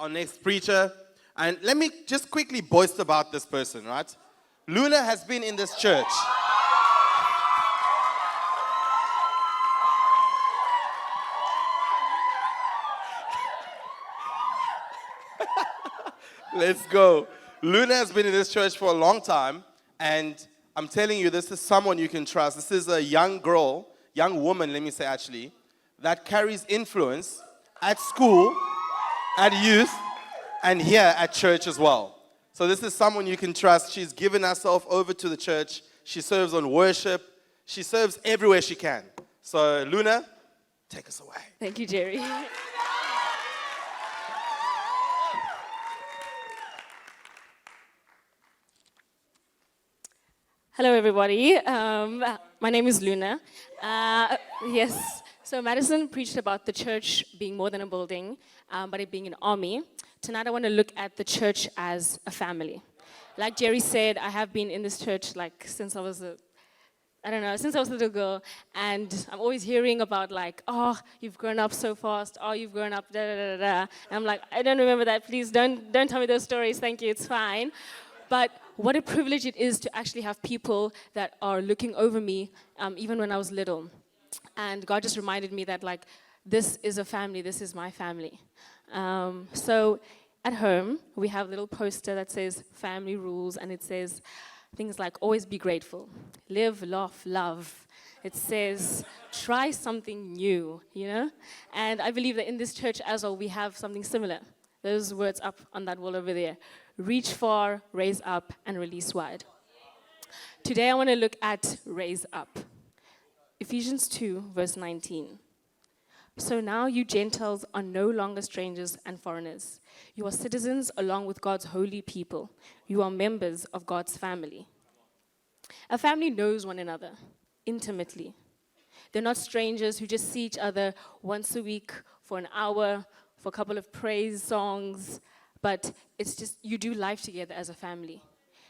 our next preacher. And let me just quickly boast about this person, right? Luna has been in this church. Let's go. Luna has been in this church for a long time, and I'm telling you, this is someone you can trust. This is a young girl, young woman, let me say actually, that carries influence at school, at youth, and here at church as well. So this is someone you can trust. She's given herself over to the church. She serves on worship. She serves everywhere she can. So Luna, take us away. Thank you, Jerry. Hello, everybody. My name is Luna. Yes, so Madison preached about the church being more than a building, but it being an army. Tonight, I want to look at the church as a family. Like Jerry said, I have been in this church since I was since I was a little girl, and I'm always hearing about oh, you've grown up so fast, oh, you've grown up, da da da da. And I'm like, I don't remember that. Please don't tell me those stories. Thank you. It's fine. But what a privilege it is to actually have people that are looking over me, even when I was little. And God just reminded me that, this is a family, this is my family. So at home, we have a little poster that says family rules, and it says things like always be grateful, live, laugh, love. It says try something new, And I believe that in this church as well, we have something similar. Those words up on that wall over there. Reach far, raise up, and release wide. Today I want to look at raise up. Ephesians 2, verse 19. So now you Gentiles are no longer strangers and foreigners. You are citizens along with God's holy people. You are members of God's family. A family knows one another intimately. They're not strangers who just see each other once a week for an hour, for a couple of praise songs, but it's just you do life together as a family.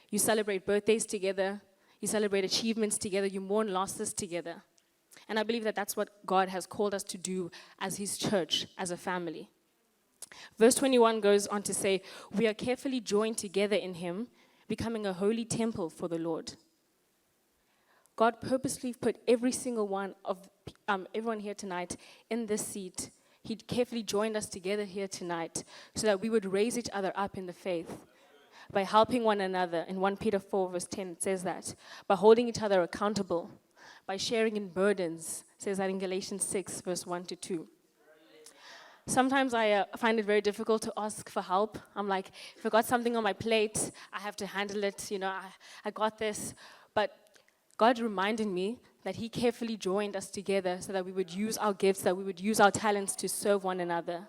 You celebrate birthdays together, you celebrate achievements together, you mourn losses together. And I believe that that's what God has called us to do as his church, as a family. Verse 21 goes on to say, we are carefully joined together in him, becoming a holy temple for the Lord. God purposely put every single one of everyone here tonight in this seat. He carefully joined us together here tonight so that we would raise each other up in the faith by helping one another. In 1 Peter 4, verse 10, it says that. By holding each other accountable, by sharing in burdens, it says that in Galatians 6, verse 1 to 2. Sometimes I find it very difficult to ask for help. I'm like, if I got something on my plate, I have to handle it, I got this. But God reminded me that he carefully joined us together so that we would use our gifts, that we would use our talents to serve one another.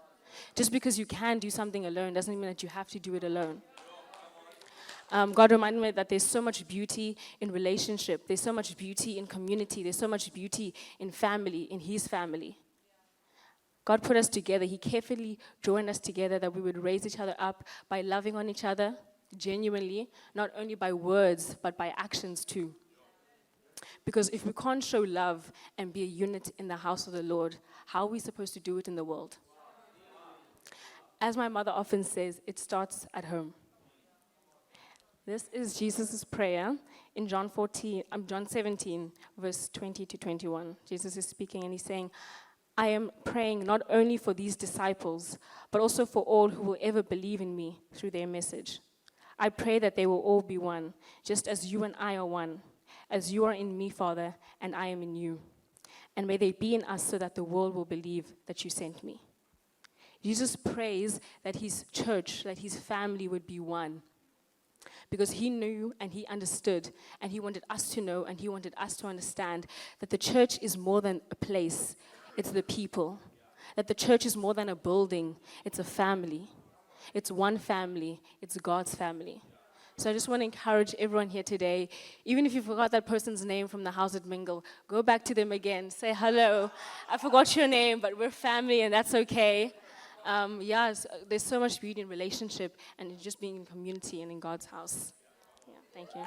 Just because you can do something alone doesn't mean that you have to do it alone. God reminded me that there's so much beauty in relationship. There's so much beauty in community. There's so much beauty in family, in his family. God put us together. He carefully joined us together that we would raise each other up by loving on each other genuinely, not only by words, but by actions too. Because if we can't show love and be a unit in the house of the Lord, how are we supposed to do it in the world? As my mother often says, it starts at home. This is Jesus' prayer in John 17, verse 20 to 21. Jesus is speaking and he's saying, I am praying not only for these disciples, but also for all who will ever believe in me through their message. I pray that they will all be one, just as you and I are one, as you are in me, Father, and I am in you. And may they be in us so that the world will believe that you sent me. Jesus prays that his church, that his family would be one. Because he knew and he understood and he wanted us to know and he wanted us to understand that the church is more than a place, it's the people. That the church is more than a building, it's a family. It's one family, it's God's family. So I just want to encourage everyone here today, even if you forgot that person's name from the house at Mingle, go back to them again, say hello. I forgot your name, but we're family and that's okay. There's so much beauty in relationship and in just being in community and in God's house. Yeah, thank you.